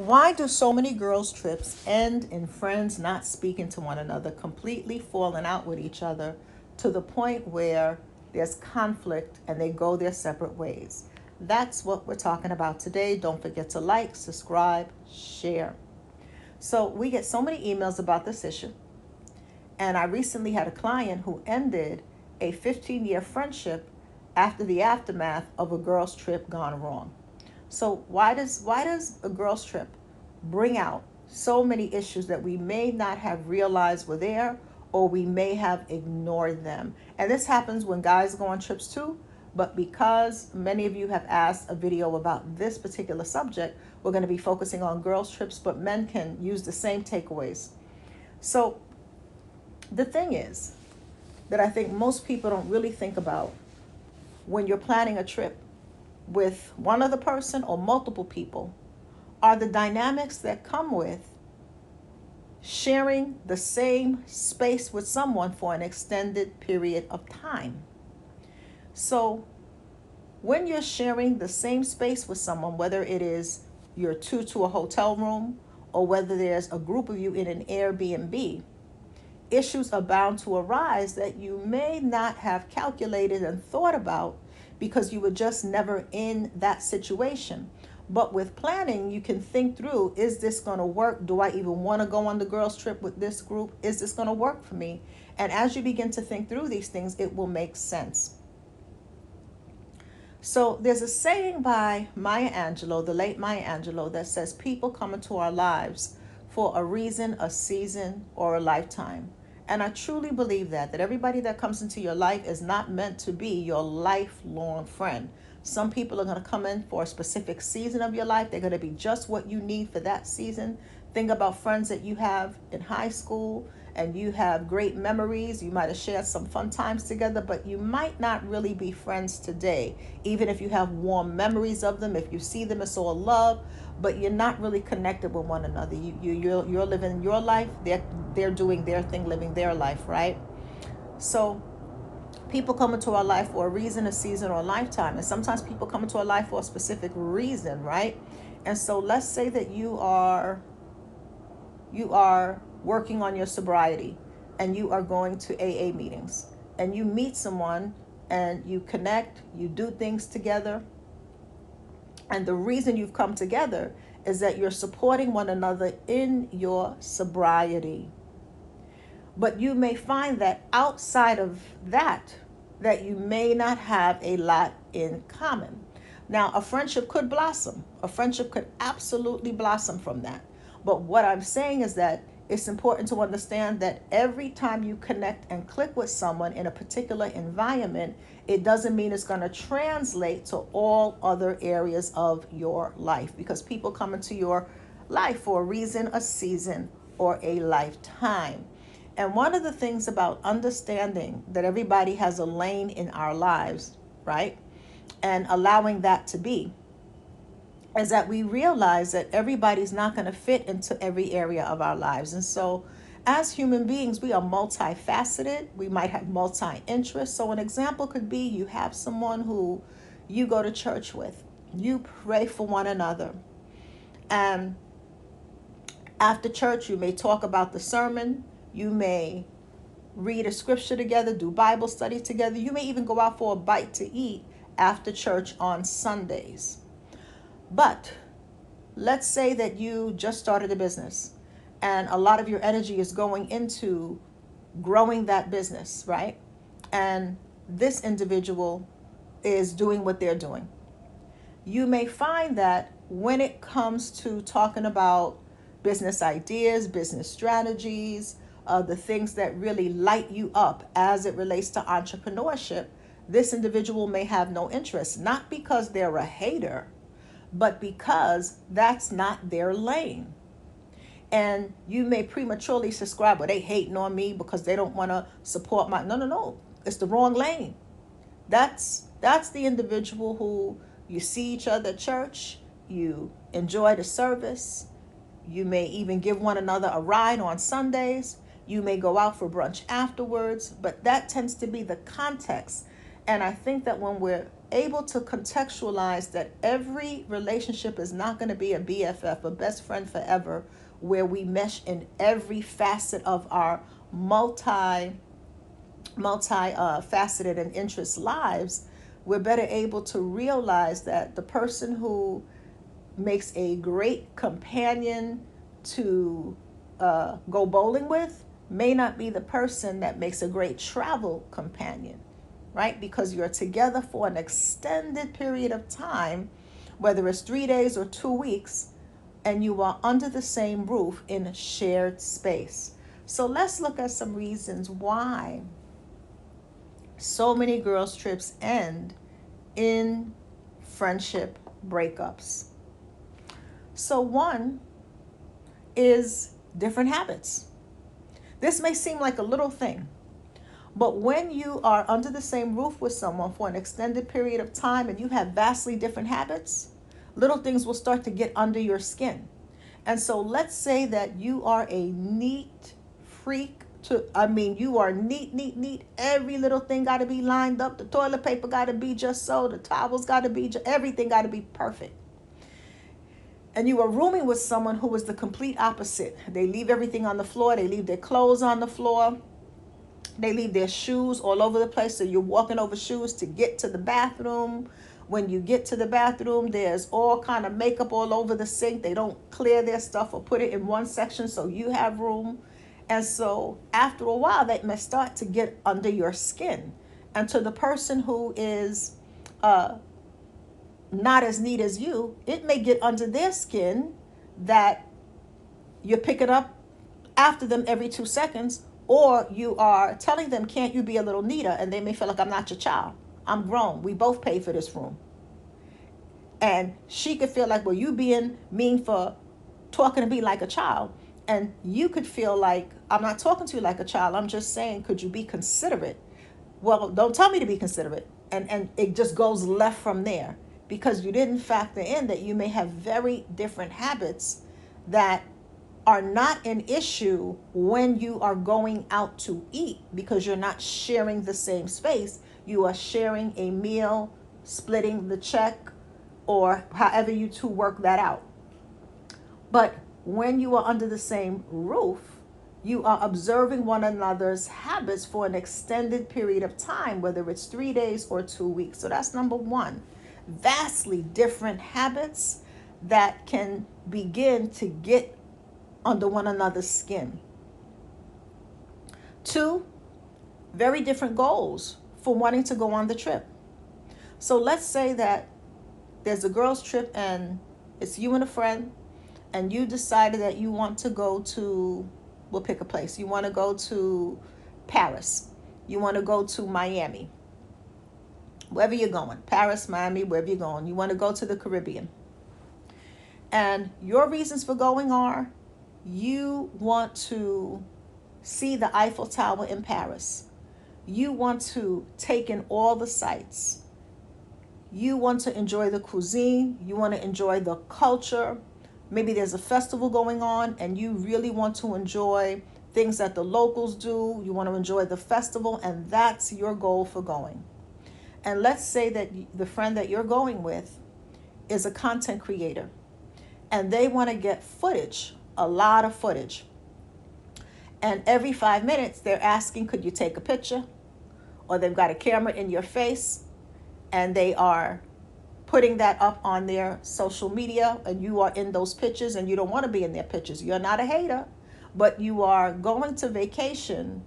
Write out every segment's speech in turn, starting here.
Why do so many girls' trips end in friends not speaking to one another, completely falling out with each other to the point where there's conflict and they go their separate ways? That's what we're talking about today. Don't forget to like, subscribe, share. So, we get so many emails about this issue. And I recently had a client who ended a 15-year friendship after the aftermath of a girls' trip gone wrong. So why does a girls' trip bring out so many issues that we may not have realized were there, or we may have ignored them? And this happens when guys go on trips too. But because many of you have asked a video about this particular subject, we're going to be focusing on girls' trips, but men can use the same takeaways. So the thing is that I think most people don't really think about when you're planning a trip with one other person or multiple people are the dynamics that come with sharing the same space with someone for an extended period of time. So, when you're sharing the same space with someone, whether it is you're two to a hotel room or whether there's a group of you in an Airbnb, issues are bound to arise that you may not have calculated and thought about because you were just never in that situation. But with planning, you can think through, is this going to work? Do I even want to go on the girls' trip with this group? Is this going to work for me? And as you begin to think through these things, it will make sense. So there's a saying by Maya Angelou, the late Maya Angelou, that says people come into our lives for a reason, a season, or a lifetime. And I truly believe that everybody that comes into your life is not meant to be your lifelong friend. Some people are going to come in for a specific season of your life. They're going to be just what you need for that season. Think about friends that you have in high school and you have great memories. You might have shared some fun times together, but you might not really be friends today, even if you have warm memories of them, if you see them as all love, but you're not really connected with one another. You're living your life. They're doing their thing, living their life, right? So people come into our life for a reason, a season, or a lifetime. And sometimes people come into our life for a specific reason, right? And so let's say that you are working on your sobriety and you are going to AA meetings and you meet someone and you connect, you do things together. And the reason you've come together is that you're supporting one another in your sobriety. But you may find that outside of that you may not have a lot in common. Now, a friendship could blossom. A friendship could absolutely blossom from that. But what I'm saying is that it's important to understand that every time you connect and click with someone in a particular environment, it doesn't mean it's going to translate to all other areas of your life, because people come into your life for a reason, a season, or a lifetime. And one of the things about understanding that everybody has a lane in our lives, right? And allowing that to be, is that we realize that everybody's not going to fit into every area of our lives. And so as human beings, we are multifaceted. We might have multi-interests. So an example could be you have someone who you go to church with. You pray for one another. And after church, you may talk about the sermon. You may read a scripture together, do Bible study together. You may even go out for a bite to eat after church on Sundays. But let's say that you just started a business and a lot of your energy is going into growing that business, right? And this individual is doing what they're doing. You may find that when it comes to talking about business ideas, business strategies, the things that really light you up as it relates to entrepreneurship, this individual may have no interest, not because they're a hater, but because that's not their lane. And you may prematurely subscribe, well, they hating on me because they don't want to support my, no. It's the wrong lane. That's the individual who you see each other at church, you enjoy the service, you may even give one another a ride on Sundays, you may go out for brunch afterwards, but that tends to be the context. And I think that when we're able to contextualize that every relationship is not going to be a BFF, a best friend forever, where we mesh in every facet of our multi faceted and interest lives, we're better able to realize that the person who makes a great companion to go bowling with may not be the person that makes a great travel companion, right? Because you're together for an extended period of time, whether it's 3 days or 2 weeks, and you are under the same roof in a shared space. So let's look at some reasons why so many girls' trips end in friendship breakups. So one is different habits. This may seem like a little thing, but when you are under the same roof with someone for an extended period of time and you have vastly different habits, little things will start to get under your skin. And so let's say that you are a neat freak you are neat. Every little thing got to be lined up. The toilet paper got to be just so. The towels got to be, everything got to be perfect. And you are rooming with someone who is the complete opposite. They leave everything on the floor. They leave their clothes on the floor. They leave their shoes all over the place. So you're walking over shoes to get to the bathroom. When you get to the bathroom, there's all kind of makeup all over the sink. They don't clear their stuff or put it in one section so you have room. And so after a while, that may start to get under your skin. And to the person who is not as neat as you, it may get under their skin that you're picking up after them every 2 seconds, or you are telling them, can't you be a little neater? And they may feel like, I'm not your child. I'm grown. We both pay for this room. And she could feel like, well, you being mean for talking to me like a child. And you could feel like, I'm not talking to you like a child. I'm just saying, could you be considerate? Well, don't tell me to be considerate. And it just goes left from there, because you didn't factor in that you may have very different habits that are not an issue when you are going out to eat, because you're not sharing the same space. You are sharing a meal, splitting the check, or however you two work that out. But when you are under the same roof, you are observing one another's habits for an extended period of time, whether it's 3 days or 2 weeks. So that's number one. Vastly different habits that can begin to get under one another's skin. 2, very different goals for wanting to go on the trip. So let's say that there's a girls' trip and it's you and a friend, and you decided that you want to go to, we'll pick a place. You want to go to Paris. You want to go to Miami. Wherever you're going, Paris, Miami, wherever you're going. You want to go to the Caribbean. And your reasons for going are, you want to see the Eiffel Tower in Paris. You want to take in all the sights. You want to enjoy the cuisine. You want to enjoy the culture. Maybe there's a festival going on and you really want to enjoy things that the locals do. You want to enjoy the festival, and that's your goal for going. And let's say that the friend that you're going with is a content creator and they want to get footage, a lot of footage. And every 5 minutes they're asking, could you take a picture? Or they've got a camera in your face and they are putting that up on their social media, and you are in those pictures and you don't want to be in their pictures. You're not a hater, but you are going to vacation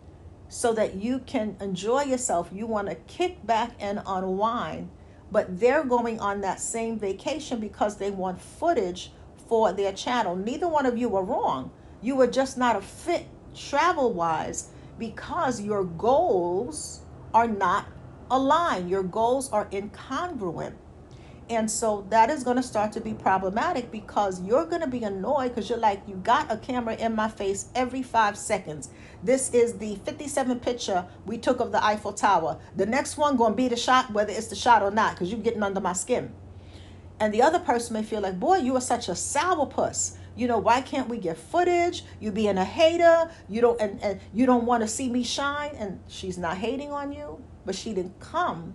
so that you can enjoy yourself. You want to kick back and unwind, but they're going on that same vacation because they want footage for their channel. Neither one of you are wrong. You are just not a fit travel-wise because your goals are not aligned. Your goals are incongruent. And so that is going to start to be problematic, because you're going to be annoyed because you're like, you got a camera in my face every 5 seconds. This is the 57th picture we took of the Eiffel Tower. The next one going to be the shot, whether it's the shot or not, because you're getting under my skin. And the other person may feel like, boy, you are such a sourpuss. You know, why can't we get footage? You being a hater. You don't, and you don't want to see me shine. And she's not hating on you, but she didn't come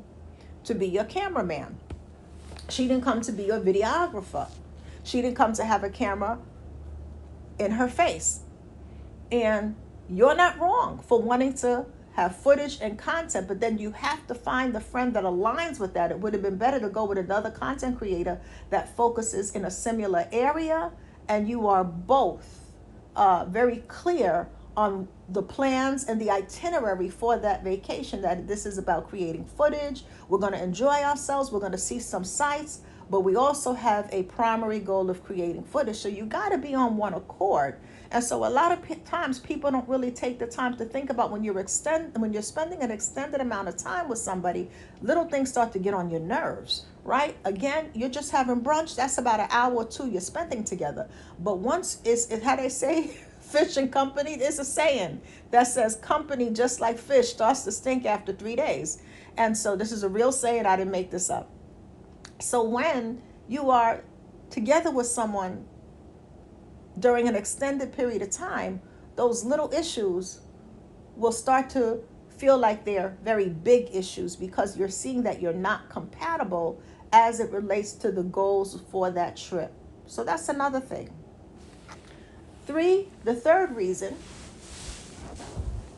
to be your cameraman. She didn't come to be your videographer. She didn't come to have a camera in her face. And you're not wrong for wanting to have footage and content, but then you have to find the friend that aligns with that. It would have been better to go with another content creator that focuses in a similar area, and you are both very clear on the plans and the itinerary for that vacation, that this is about creating footage. We're going to enjoy ourselves. We're going to see some sights, but we also have a primary goal of creating footage. So you got to be on one accord. And so a lot of times people don't really take the time to think about when you're spending an extended amount of time with somebody, little things start to get on your nerves, right? Again, you're just having brunch. That's about an hour or two you're spending together. But once it's how they say, fish and company, there's a saying that says company, just like fish, starts to stink after 3 days. And so this is a real saying. I didn't make this up. So when you are together with someone during an extended period of time, those little issues will start to feel like they're very big issues, because you're seeing that you're not compatible as it relates to the goals for that trip. So that's another thing. The third reason,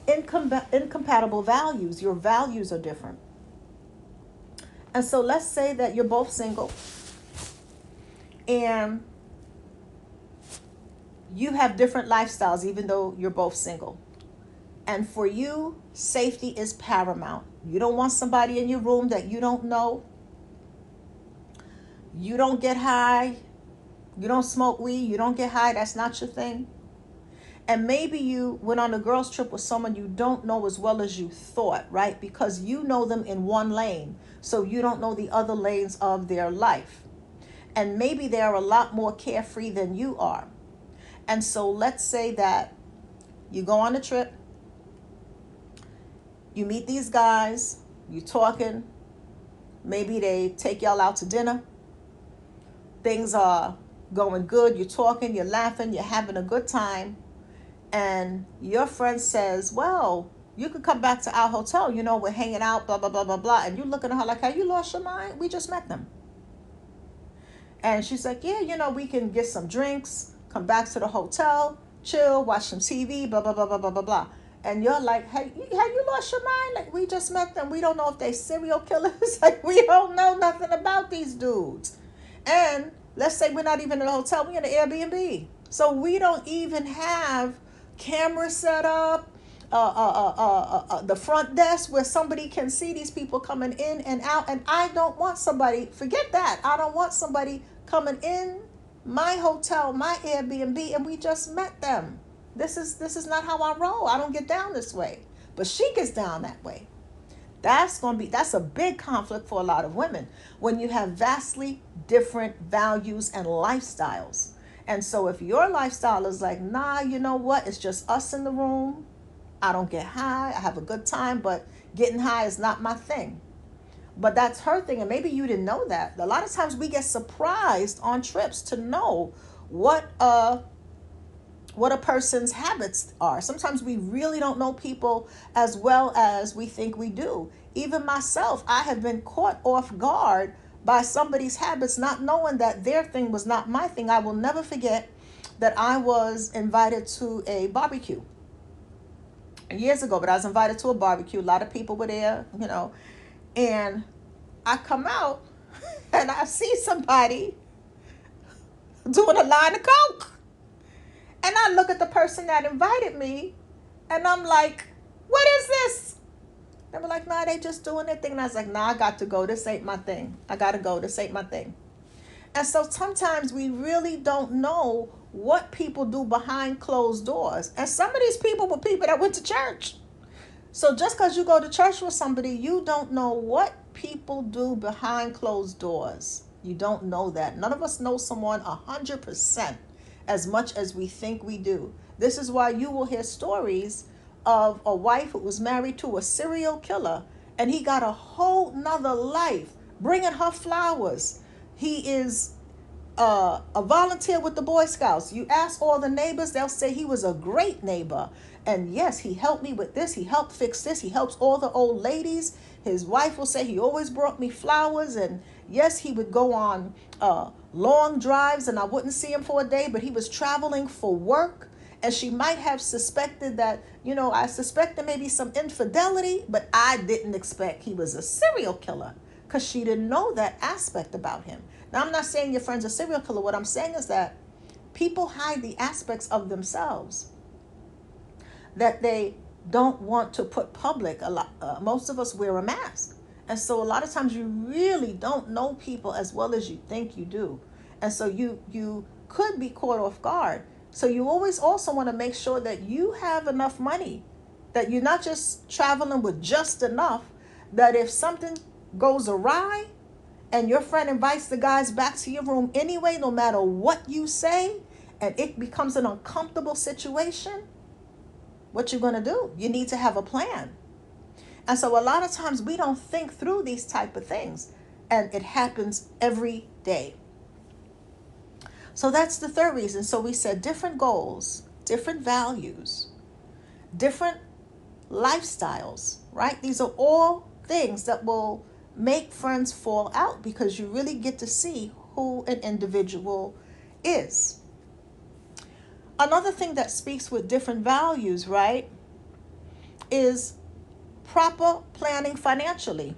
incompatible values. Your values are different. And so let's say that you're both single and you have different lifestyles, even though you're both single. And for you, safety is paramount. You don't want somebody in your room that you don't know. You don't get high. You don't smoke weed. You don't get high. That's not your thing. And maybe you went on a girls' trip with someone you don't know as well as you thought, right? Because you know them in one lane, so you don't know the other lanes of their life. And maybe they're a lot more carefree than you are. And so let's say that you go on a trip, you meet these guys, you're talking, maybe they take y'all out to dinner, things are going good, you're talking, you're laughing, you're having a good time, and your friend says, well, you could come back to our hotel, we're hanging out, blah, blah, blah, blah, blah, and you're looking at her like, have you lost your mind? We just met them. And she's like, yeah, we can get some drinks, come back to the hotel, chill, watch some TV, blah, blah, blah, blah, blah, blah, blah. And you're like, hey, have you lost your mind? Like, we just met them. We don't know if they're serial killers. Like, we don't know nothing about these dudes. And let's say we're not even in a hotel. We're in an Airbnb. So we don't even have cameras set up, the front desk where somebody can see these people coming in and out. And I don't want somebody, forget that. I don't want somebody coming in my hotel, my Airbnb, and we just met them. This is not how I roll. I don't get down this way. But she gets down that way. That's a big conflict for a lot of women when you have vastly different values and lifestyles. And so if your lifestyle is like, nah, you know what? It's just us in the room. I don't get high. I have a good time, but getting high is not my thing. But that's her thing. And maybe you didn't know that. A lot of times we get surprised on trips to know what a person's habits are. Sometimes we really don't know people as well as we think we do. Even myself, I have been caught off guard by somebody's habits, not knowing that their thing was not my thing. I will never forget that I was invited to a barbecue years ago, but I was invited to a barbecue. A lot of people were there, and I come out and I see somebody doing a line of coke. And I look at the person that invited me and I'm like, what is this? They were like, nah, they just doing their thing. And I was like, nah, I got to go. This ain't my thing. I got to go. This ain't my thing. And so sometimes we really don't know what people do behind closed doors. And some of these people were people that went to church. So just because you go to church with somebody, you don't know what people do behind closed doors. You don't know that. None of us know someone 100% as much as we think we do. This is why you will hear stories of a wife who was married to a serial killer, and he got a whole nother life, bringing her flowers. He is a volunteer with the Boy Scouts. You ask all the neighbors, they'll say he was a great neighbor. And yes, he helped me with this. He helped fix this. He helps all the old ladies. His wife will say he always brought me flowers. And yes, he would go on long drives and I wouldn't see him for a day, but he was traveling for work. And she might have suspected that, I suspected maybe some infidelity, but I didn't expect he was a serial killer because she didn't know that aspect about him. Now, I'm not saying your friend's a serial killer. What I'm saying is that people hide the aspects of themselves that they don't want to put public. Most of us wear a mask. And so a lot of times you really don't know people as well as you think you do. And so you could be caught off guard. So you always also want to make sure that you have enough money, that you're not just traveling with just enough, that if something goes awry and your friend invites the guys back to your room anyway, no matter what you say, and it becomes an uncomfortable situation, what you're going to do? You need to have a plan. And so a lot of times we don't think through these type of things, and it happens every day. So that's the third reason. So we said different goals, different values, different lifestyles, right? These are all things that will make friends fall out because you really get to see who an individual is. Another thing that speaks with different values, right, is proper planning financially.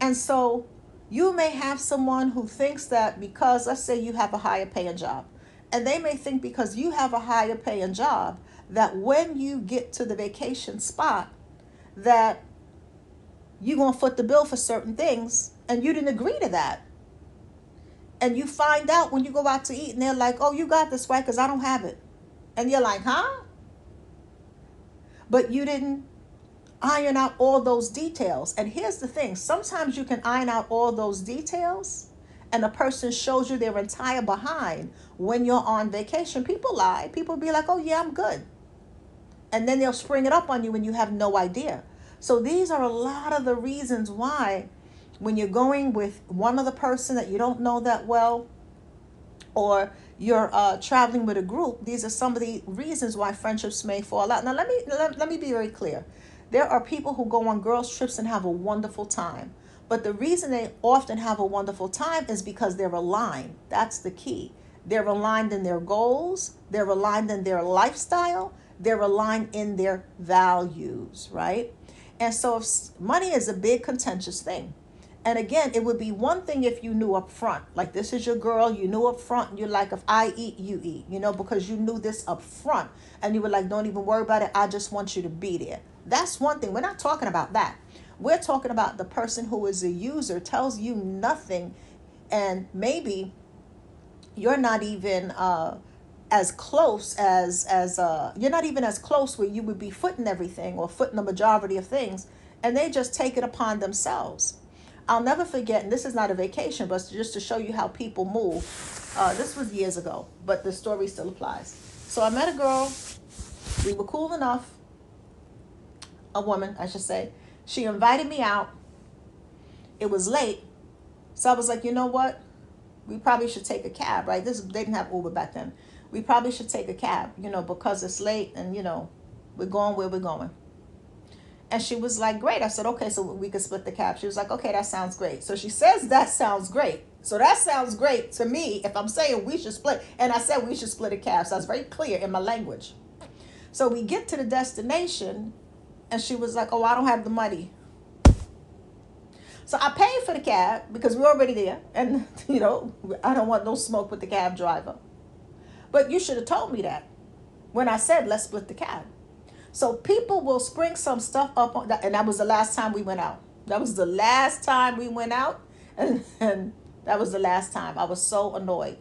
And so you may have someone who thinks that because, let's say you have a higher paying job, and they may think because you have a higher paying job that when you get to the vacation spot that you're going to foot the bill for certain things, and you didn't agree to that. And you find out when you go out to eat and they're like, oh, you got this, right? Because I don't have it. And you're like, huh? But you didn't iron out all those details. And here's the thing. Sometimes you can iron out all those details and a person shows you their entire behind when you're on vacation. People lie. People be like, oh, yeah, I'm good. And then they'll spring it up on you when you have no idea. So these are a lot of the reasons why when you're going with one other person that you don't know that well, or you're traveling with a group, these are some of the reasons why friendships may fall out. Now, let me be very clear. There are people who go on girls' trips and have a wonderful time. But the reason they often have a wonderful time is because they're aligned. That's the key. They're aligned in their goals. They're aligned in their lifestyle. They're aligned in their values, right? And so if money is a big contentious thing. And again, it would be one thing if you knew up front, like this is your girl, you knew up front, and you're like, if I eat, you eat, because you knew this up front. And you were like, don't even worry about it. I just want you to be there. That's one thing. We're not talking about that. We're talking about the person who is a user, tells you nothing, and maybe you're not even as close as you're not even as close where you would be footing everything or footing the majority of things, and they just take it upon themselves. I'll never forget, and this is not a vacation, but just to show you how people move. This was years ago, but the story still applies. So I met a girl. We were cool enough. A woman, I should say. She invited me out. It was late. So I was like, you know what? We probably should take a cab, right? They didn't have Uber back then. We probably should take a cab, because it's late and, we're going where we're going. And she was like, great. I said, okay, so we could split the cab. She was like, okay, that sounds great. So she says, that sounds great. So that sounds great to me if I'm saying we should split. And I said we should split a cab. So I was very clear in my language. So we get to the destination and she was like, oh, I don't have the money. So I paid for the cab because we're already there. And, I don't want no smoke with the cab driver. But you should have told me that when I said, let's split the cab. So people will spring some stuff up on that. And that was the last time we went out. That was the last time we went out. And that was the last time. I was so annoyed.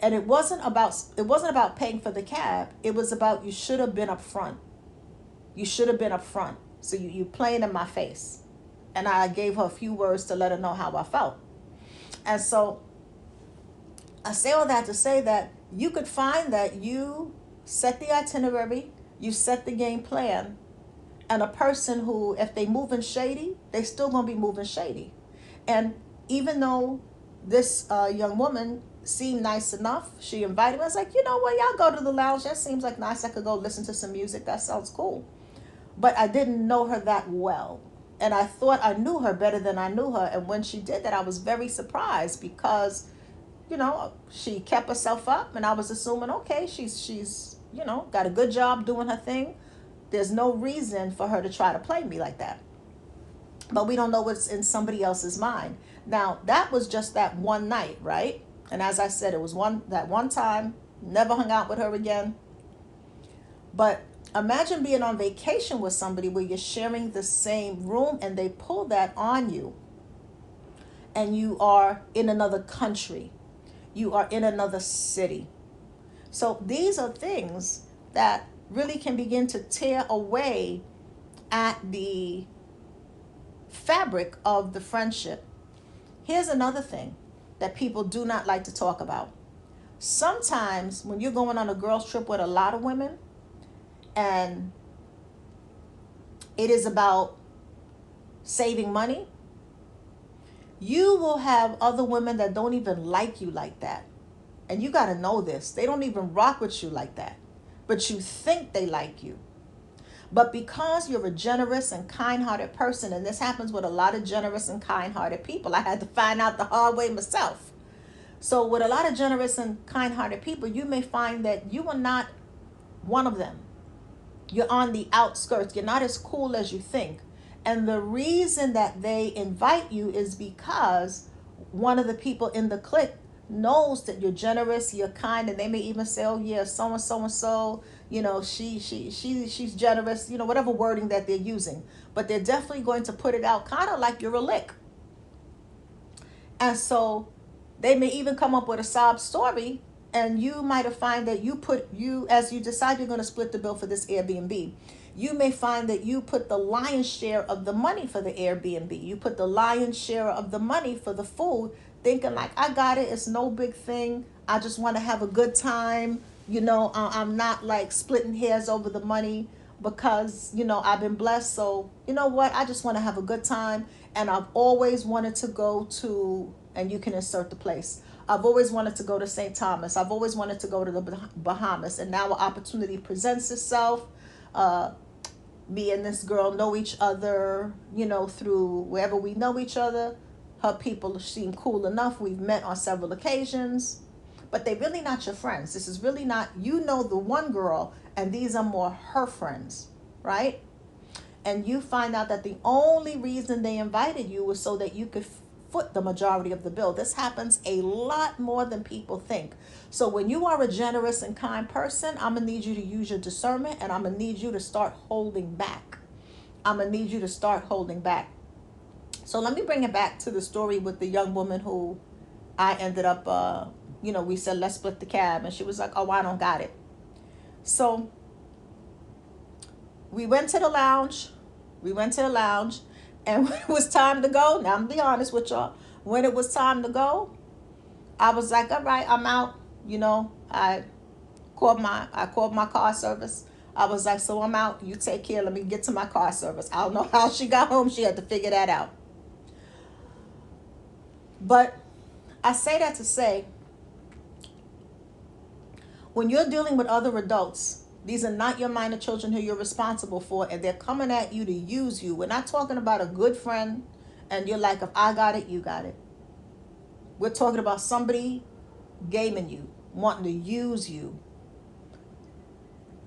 And it wasn't about paying for the cab. It was about you should have been up front. You should have been up front. So you playing in my face. And I gave her a few words to let her know how I felt. And so I say all that to say that you could find that you set the itinerary, you set the game plan, and a person who, if they moving shady, they still going to be moving shady. And even though this young woman seemed nice enough. She invited me. I was like, you know what, y'all go to the lounge. That seems like nice. I could go listen to some music. That sounds cool. But I didn't know her that well. And I thought I knew her better than I knew her. And when she did that, I was very surprised because, she kept herself up, and I was assuming, okay, she's got a good job doing her thing. There's no reason for her to try to play me like that. But we don't know what's in somebody else's mind. Now, that was just that one night, right? And as I said, it was that one time, never hung out with her again. But imagine being on vacation with somebody where you're sharing the same room and they pull that on you, and you are in another country. You are in another city. So these are things that really can begin to tear away at the fabric of the friendship. Here's another thing that people do not like to talk about. Sometimes when you're going on a girls' trip with a lot of women, and it is about saving money, you will have other women that don't even like you like that. And you got to know this. They don't even rock with you like that. But you think they like you. But because you're a generous and kind-hearted person, and this happens with a lot of generous and kind-hearted people, I had to find out the hard way myself. So with a lot of generous and kind-hearted people, you may find that you are not one of them. You're on the outskirts. You're not as cool as you think. And the reason that they invite you is because one of the people in the clique knows that you're generous, you're kind, and they may even say, oh yeah, so and so and so, she's generous, whatever wording that they're using. But they're definitely going to put it out kind of like you're a lick. And so they may even come up with a sob story, and you might have find that as you decide you're going to split the bill for this Airbnb, you may find that you put the lion's share of the money for the Airbnb. You put the lion's share of the money for the food, thinking like, I got it. It's no big thing. I just want to have a good time. I'm not like splitting hairs over the money because, I've been blessed. So, you know what? I just want to have a good time. And I've always wanted to go to, and you can insert the place. I've always wanted to go to St. Thomas. I've always wanted to go to the Bahamas. And now an opportunity presents itself. Me and this girl know each other, through wherever we know each other. Her people seem cool enough. We've met on several occasions. But they're really not your friends. This is really not, the one girl, and these are more her friends, right? And you find out that the only reason they invited you was so that you could foot the majority of the bill. This happens a lot more than people think. So when you are a generous and kind person, I'm going to need you to use your discernment, and I'm going to need you to start holding back. I'm going to need you to start holding back. So let me bring it back to the story with the young woman who I ended up, we said, let's split the cab. And she was like, oh, I don't got it. So we went to the lounge. And when it was time to go, now I'm going to be honest with y'all. When it was time to go, I was like, all right, I'm out. I called my car service. I was like, so I'm out. You take care. Let me get to my car service. I don't know how she got home. She had to figure that out. But I say that to say, when you're dealing with other adults, these are not your minor children who you're responsible for, and they're coming at you to use you. We're not talking about a good friend, and you're like, if I got it, you got it. We're talking about somebody gaming you, wanting to use you.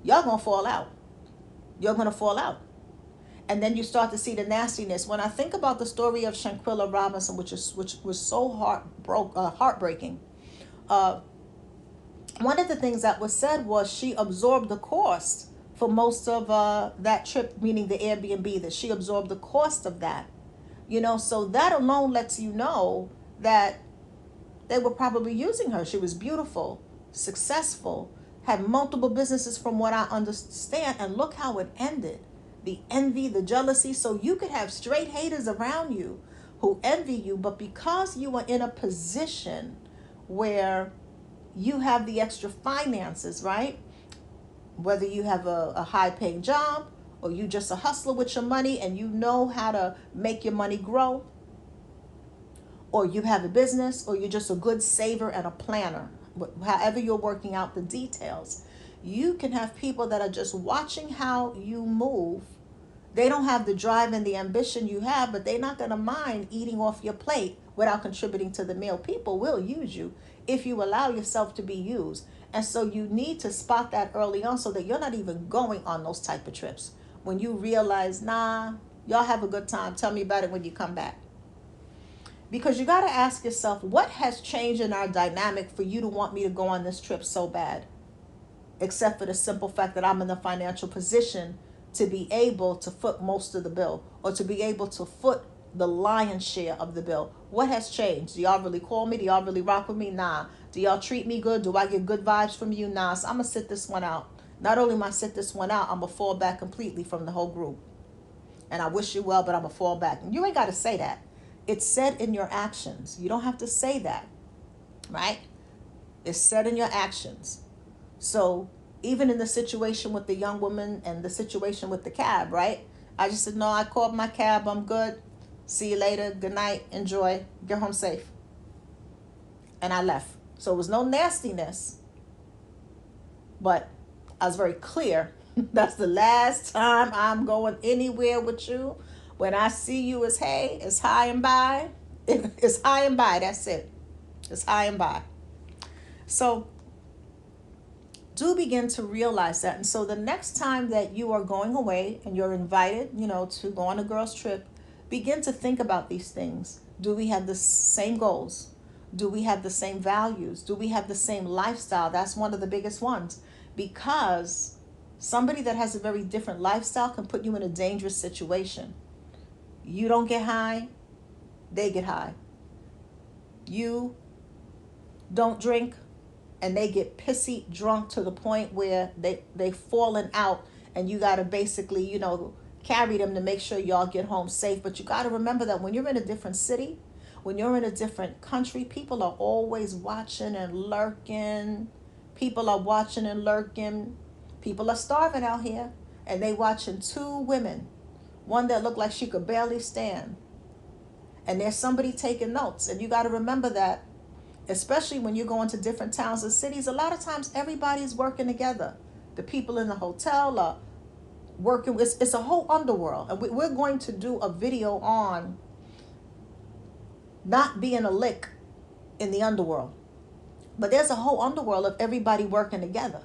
Y'all gonna fall out. You're gonna fall out. And then you start to see the nastiness. When I think about the story of Shanquilla Robinson, which was so heartbreaking, one of the things that was said was she absorbed the cost for most of that trip, meaning the Airbnb, that she absorbed the cost of that. So that alone lets you know that they were probably using her. She was beautiful, successful, had multiple businesses from what I understand, and look how it ended. The envy, the jealousy. So you could have straight haters around you who envy you, but because you are in a position where you have the extra finances, right? Whether you have a high-paying job or you just a hustler with your money and you know how to make your money grow, or you have a business, or you're just a good saver and a planner, however you're working out the details, you can have people that are just watching how you move. They don't have the drive and the ambition you have, but they're not going to mind eating off your plate without contributing to the meal. People will use you if you allow yourself to be used. And so you need to spot that early on so that you're not even going on those type of trips. When you realize, nah, y'all have a good time, tell me about it when you come back. Because you got to ask yourself, what has changed in our dynamic for you to want me to go on this trip so bad? Except for the simple fact that I'm in the financial position to be able to foot most of the bill, or to be able to foot the lion's share of the bill. What has changed? Do y'all really call me? Do y'all really rock with me? Nah. Do y'all treat me good? Do I get good vibes from you? Nah. So I'm going to sit this one out. Not only am I sit this one out, I'm going to fall back completely from the whole group. And I wish you well, but I'm going to fall back. And you ain't got to say that. It's said in your actions. You don't have to say that, right? It's said in your actions. So even in the situation with the young woman and the situation with the cab, right? I just said, no, I called my cab. I'm good. See you later. Good night. Enjoy. Get home safe. And I left. So it was no nastiness. But I was very clear. That's the last time I'm going anywhere with you. When I see you as hey, it's high and by. It's high and by. That's it. It's high and by. So do begin to realize that. And so the next time that you are going away and you're invited, to go on a girls' trip, begin to think about these things. Do we have the same goals? Do we have the same values? Do we have the same lifestyle? That's one of the biggest ones, because somebody that has a very different lifestyle can put you in a dangerous situation. You don't get high, they get high. You don't drink, and they get pissy drunk to the point where they've fallen out, and you got to basically, carry them to make sure y'all get home safe. But you got to remember that when you're in a different city, when you're in a different country, people are always watching and lurking. People are watching and lurking. People are starving out here, and they watching two women, one that looked like she could barely stand. And there's somebody taking notes. And you got to remember that, especially when you're going to different towns and cities, a lot of times everybody's working together. The people in the hotel are working. It's a whole underworld. And we're going to do a video on not being a lick in the underworld. But there's a whole underworld of everybody working together.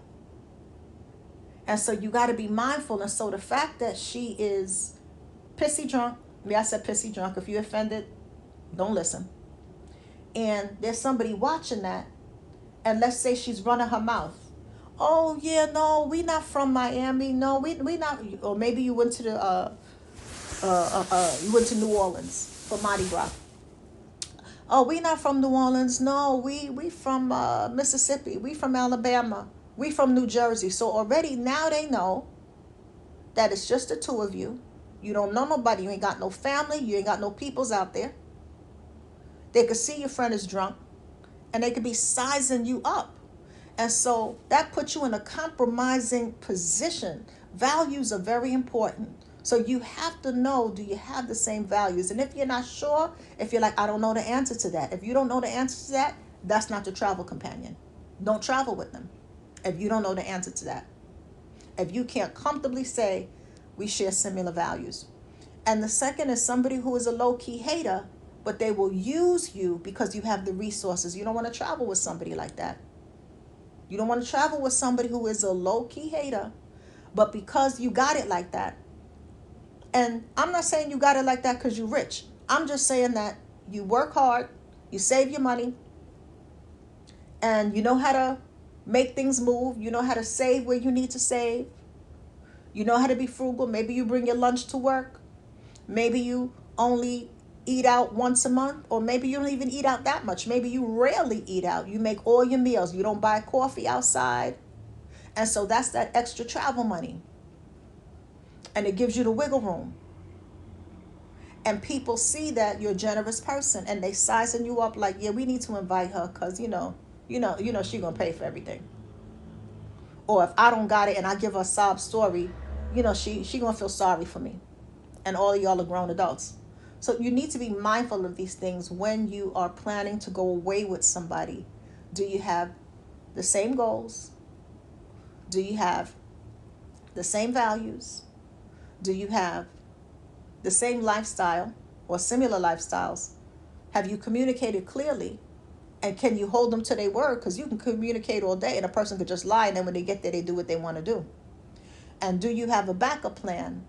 And so you got to be mindful. And so the fact that she is pissy drunk, I said pissy drunk. If you're offended, don't listen. And there's somebody watching that, and let's say she's running her mouth. Oh yeah, no, we not from Miami. No, we not. Or maybe you went to you went to New Orleans for Mardi Gras. Oh, we not from New Orleans. No, we from Mississippi. We from Alabama. We from New Jersey. So already now they know that it's just the two of you. You don't know nobody. You ain't got no family. You ain't got no peoples out there. They could see your friend is drunk, and they could be sizing you up. And so that puts you in a compromising position. Values are very important. So you have to know, do you have the same values? And if you're not sure, if you're like, I don't know the answer to that. If you don't know the answer to that, that's not your travel companion. Don't travel with them if you don't know the answer to that. If you can't comfortably say, we share similar values. And the second is somebody who is a low-key hater, but they will use you because you have the resources. You don't want to travel with somebody like that. You don't want to travel with somebody who is a low-key hater, but because you got it like that. And I'm not saying you got it like that because you're rich. I'm just saying that you work hard, you save your money, and you know how to make things move. You know how to save where you need to save. You know how to be frugal. Maybe you bring your lunch to work. Maybe you only eat out once a month, or maybe you don't even eat out that much. Maybe you rarely eat out. You make all your meals. You don't buy coffee outside. And so that's that extra travel money. And it gives you the wiggle room. And people see that you're a generous person, and they sizing you up like, yeah, we need to invite her because, you know, she going to pay for everything. Or if I don't got it and I give her a sob story, she going to feel sorry for me. And all of y'all are grown adults. So you need to be mindful of these things when you are planning to go away with somebody. Do you have the same goals? Do you have the same values? Do you have the same lifestyle or similar lifestyles? Have you communicated clearly? And can you hold them to their word? Because you can communicate all day and a person could just lie, and then when they get there, they do what they want to do. And do you have a backup plan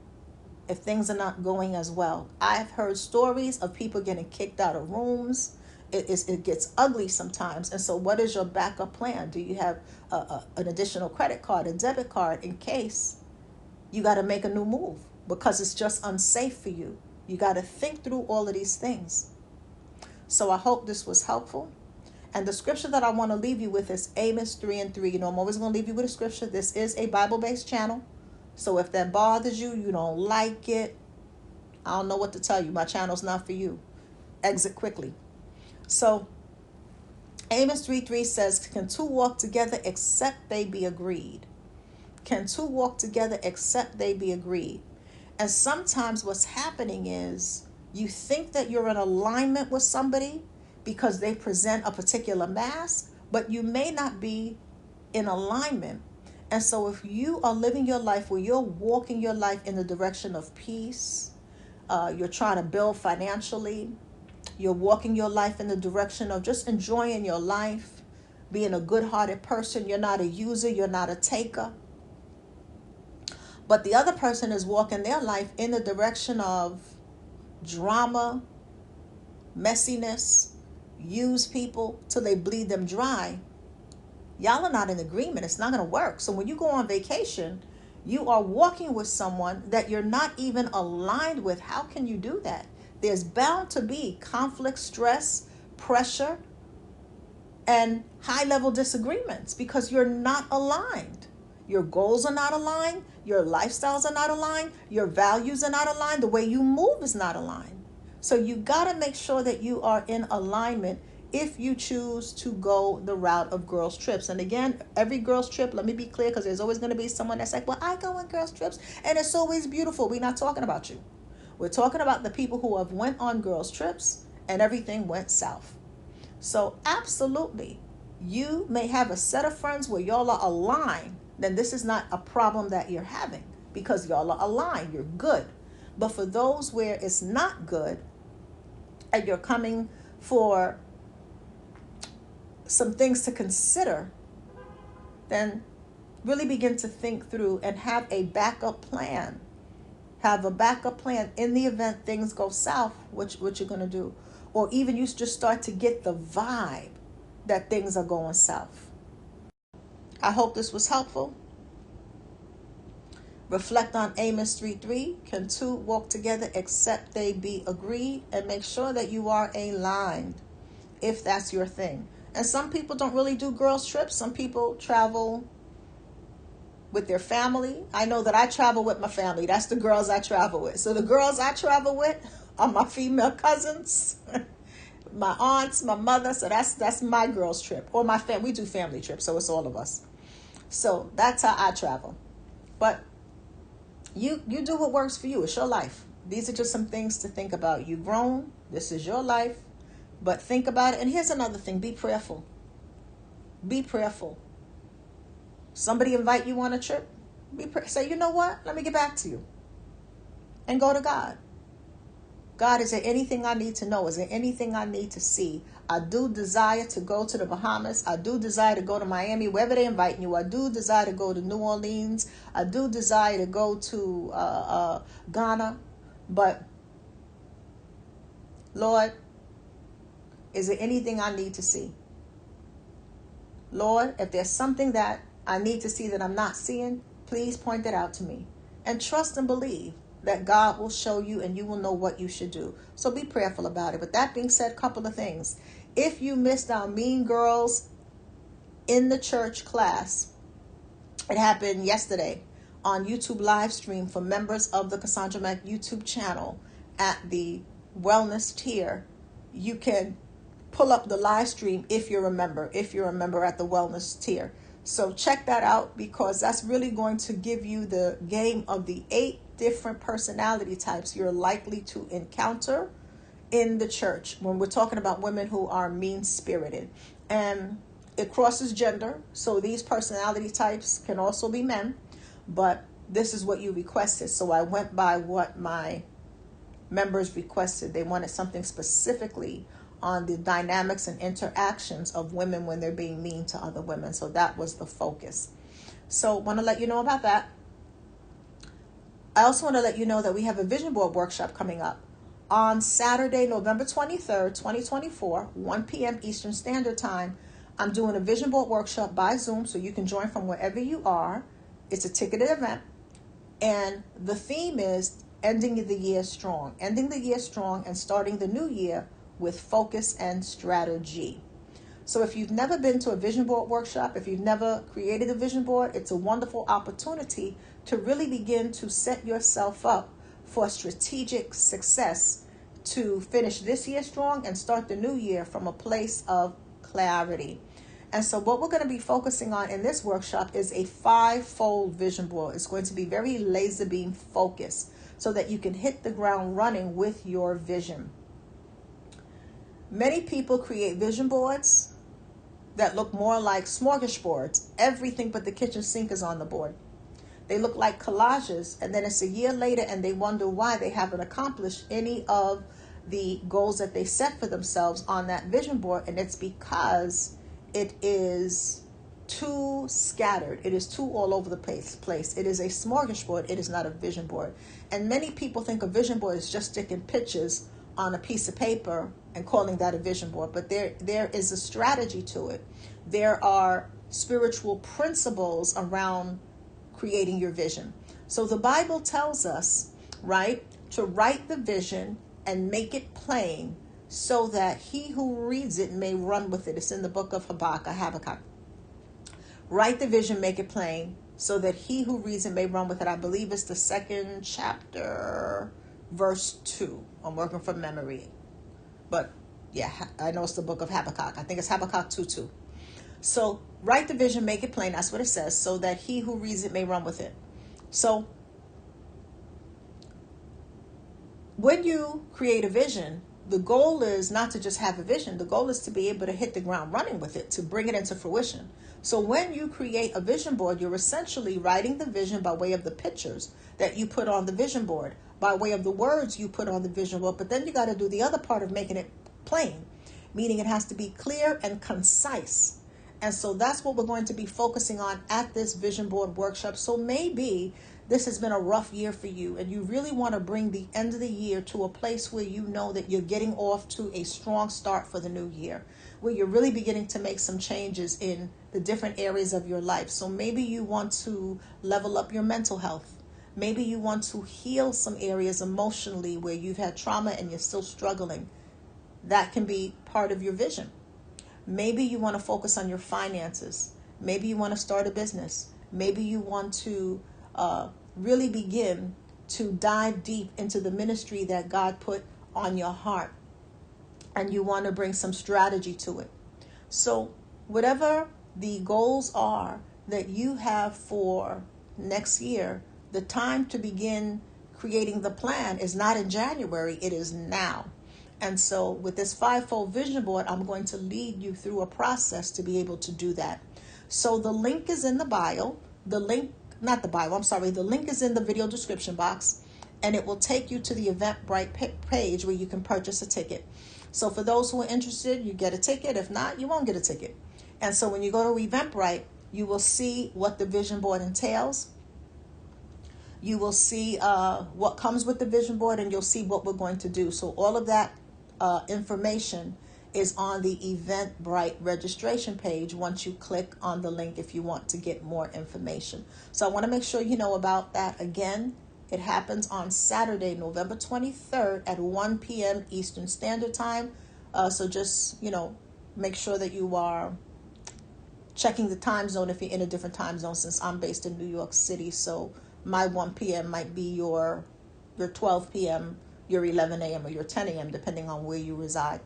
if things are not going as well? I've heard stories of people getting kicked out of rooms. It gets ugly sometimes. And so what is your backup plan? Do you have an additional credit card, a debit card, in case you got to make a new move because it's just unsafe for you? You got to think through all of these things. So I hope this was helpful. And the scripture that I want to leave you with is Amos 3:3. You know, I'm always going to leave you with a scripture. This is a Bible-based channel. So if that bothers you, you don't like it, I don't know what to tell you. My channel's not for you. Exit quickly. So Amos 3:3 says, can two walk together except they be agreed? Can two walk together except they be agreed? And sometimes what's happening is you think that you're in alignment with somebody because they present a particular mask, but you may not be in alignment. And so if you are living your life where you're walking your life in the direction of peace, you're trying to build financially, you're walking your life in the direction of just enjoying your life, being a good-hearted person, you're not a user, you're not a taker, but the other person is walking their life in the direction of drama, messiness, use people till they bleed them dry, y'all are not in agreement. It's not going to work. So when you go on vacation, you are walking with someone that you're not even aligned with. How can you do that? There's bound to be conflict, stress, pressure, and high-level disagreements because you're not aligned. Your goals are not aligned. Your lifestyles are not aligned. Your values are not aligned. The way you move is not aligned. So you got to make sure that you are in alignment if you choose to go the route of girls' trips. And again, every girls' trip, let me be clear, because there's always going to be someone that's like, well, I go on girls' trips and it's always beautiful. We're not talking about you. We're talking about the people who have went on girls' trips and everything went south. So absolutely, you may have a set of friends where y'all are aligned. Then this is not a problem that you're having because y'all are aligned. You're good. But for those where it's not good and you're coming for some things to consider, then really begin to think through and have a backup plan. Have a backup plan in the event things go south, what you're going to do. Or even you just start to get the vibe that things are going south. I hope this was helpful. Reflect on Amos 3:3. Can two walk together except they be agreed? And make sure that you are aligned if that's your thing. And some people don't really do girls' trips. Some people travel with their family. I know that I travel with my family. That's the girls I travel with. So the girls I travel with are my female cousins, my aunts, my mother. So that's my girls' trip. Or my family. We do family trips, so it's all of us. So that's how I travel. But you do what works for you. It's your life. These are just some things to think about. You've grown. This is your life. But think about it. And here's another thing. Be prayerful. Be prayerful. Somebody invite you on a trip. Say, you know what? Let me get back to you. And go to God. God, is there anything I need to know? Is there anything I need to see? I do desire to go to the Bahamas. I do desire to go to Miami, wherever they invite you. I do desire to go to New Orleans. I do desire to go to Ghana. But, Lord, is there anything I need to see? Lord, if there's something that I need to see that I'm not seeing, please point that out to me. And trust and believe that God will show you and you will know what you should do. So be prayerful about it. But that being said, a couple of things. If you missed our Mean Girls in the Church class, it happened yesterday on YouTube live stream for members of the Cassandra Mack YouTube channel at the wellness tier. You can pull up the live stream if you're a member at the wellness tier. So check that out, because that's really going to give you the game of the 8 different personality types you're likely to encounter in the church when we're talking about women who are mean-spirited. And it crosses gender, so these personality types can also be men, but this is what you requested. So I went by what my members requested. They wanted something specifically on the dynamics and interactions of women when they're being mean to other women. So that was the focus. So I want to let you know about that. I also want to let you know that we have a vision board workshop coming up on Saturday, November 23rd, 2024, 1 p.m. Eastern Standard Time. I'm doing a vision board workshop by Zoom, so you can join from wherever you are. It's a ticketed event, and the theme is ending the year strong. Ending the year strong and starting the new year with focus and strategy. So if you've never been to a vision board workshop, if you've never created a vision board, it's a wonderful opportunity to really begin to set yourself up for strategic success to finish this year strong and start the new year from a place of clarity. And so what we're going to be focusing on in this workshop is a 5-fold vision board. It's going to be very laser beam focused so that you can hit the ground running with your vision. Many people create vision boards that look more like smorgasbords. Everything but the kitchen sink is on the board. They look like collages, and then it's a year later and they wonder why they haven't accomplished any of the goals that they set for themselves on that vision board. And it's because it is too scattered. It is too all over the place. It is a smorgasbord. It is not a vision board. And many people think a vision board is just sticking pictures on a piece of paper and calling that a vision board. But there is a strategy to it. There are spiritual principles around creating your vision. So the Bible tells us, right, to write the vision and make it plain so that he who reads it may run with it. It's in the book of Habakkuk. Write the vision, make it plain so that he who reads it may run with it. I believe it's the 2nd chapter, verse 2. I'm working from memory. But yeah, I know it's the book of Habakkuk. I think it's Habakkuk 2:2. So write the vision, make it plain. That's what it says, so that he who reads it may run with it. So when you create a vision, the goal is not to just have a vision. The goal is to be able to hit the ground running with it, to bring it into fruition. So when you create a vision board, you're essentially writing the vision by way of the pictures that you put on the vision board, by way of the words you put on the vision board. But then you got to do the other part of making it plain, meaning it has to be clear and concise. And so that's what we're going to be focusing on at this vision board workshop. So maybe this has been a rough year for you and you really want to bring the end of the year to a place where you know that you're getting off to a strong start for the new year, where you're really beginning to make some changes in the different areas of your life. So maybe you want to level up your mental health. Maybe you want to heal some areas emotionally where you've had trauma and you're still struggling. That can be part of your vision. Maybe you want to focus on your finances. Maybe you want to start a business. Maybe you want to really begin to dive deep into the ministry that God put on your heart. And you want to bring some strategy to it. So whatever the goals are that you have for next year, the time to begin creating the plan is not in January, it is now. And so with this 5-fold vision board, I'm going to lead you through a process to be able to do that. So the link is in the bio. The link is in the video description box, and it will take you to the Eventbrite page where you can purchase a ticket. So for those who are interested, you get a ticket. If not, you won't get a ticket. And so when you go to Eventbrite, you will see what the vision board entails. You will see what comes with the vision board, and you'll see what we're going to do. So all of that information is on the Eventbrite registration page once you click on the link if you want to get more information. So I want to make sure you know about that. Again, it happens on Saturday, November 23rd at 1 p.m. Eastern Standard Time. So just, make sure that you are checking the time zone if you're in a different time zone, since I'm based in New York City. So my 1 p.m. might be your 12 p.m., your 11 a.m., or your 10 a.m., depending on where you reside.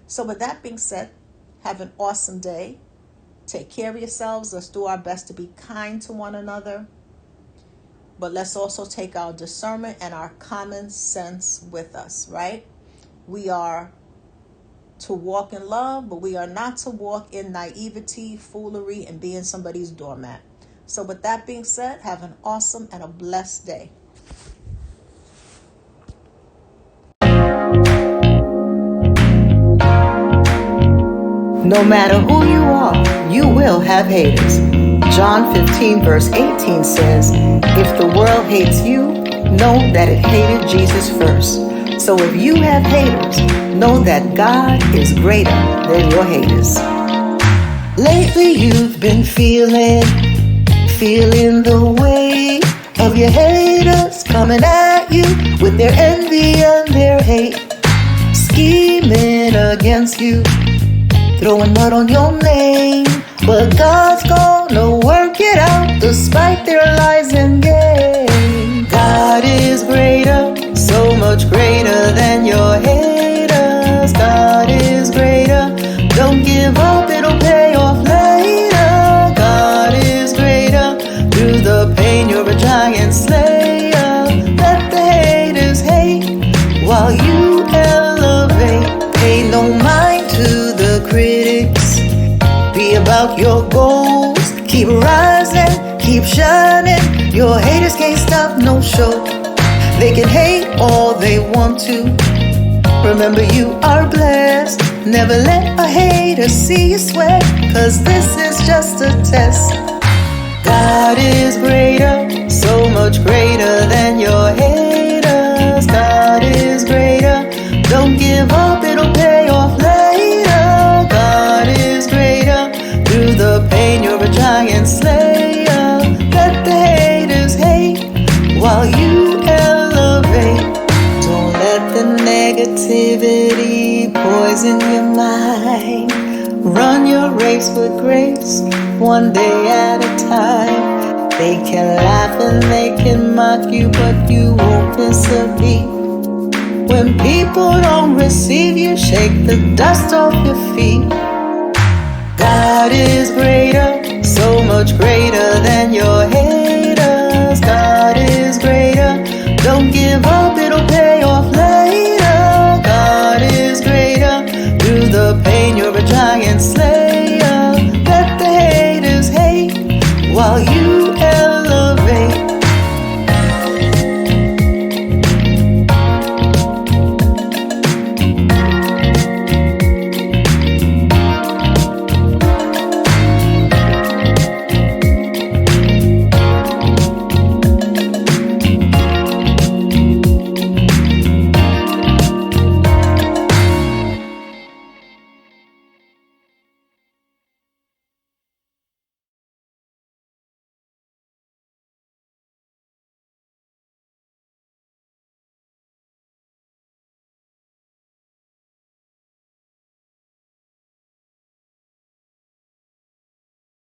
So with that being said, have an awesome day. Take care of yourselves. Let's do our best to be kind to one another. But let's also take our discernment and our common sense with us, right? We are to walk in love, but we are not to walk in naivety, foolery, and being somebody's doormat. So with that being said, have an awesome and a blessed day. No matter who you are, you will have haters. John 15 verse 18 says, if the world hates you, know that it hated Jesus first. So if you have haters, know that God is greater than your haters. Lately you've been feeling the weight of your haters coming at you with their envy and their hate, scheming against you, throwing mud on your name. But God's gonna work it out despite their lies and game. God is greater, so much greater than your haters. God is greater, don't give up, it'll pay off later. God is greater, through the pain you're a giant slayer. Let the haters hate while you elevate. Pay no mind to the critics, be about your goals. Keep rising, keep shining. Your haters can't stop no show. They can hate all they want to. Remember you are blessed. Never let a hater see you sweat, cause this is just a test. God is greater, so much greater than your haters. God is greater, don't give up, it'll pay off later. God is greater, through the pain you're a giant slayer. Let the haters hate while you elevate. Don't let the negativity poison your mind. Run your race with grace, one day at a time. They can laugh and they can mock you, but you won't miss a beat. When people don't receive you, shake the dust off your feet. God is greater, so much greater.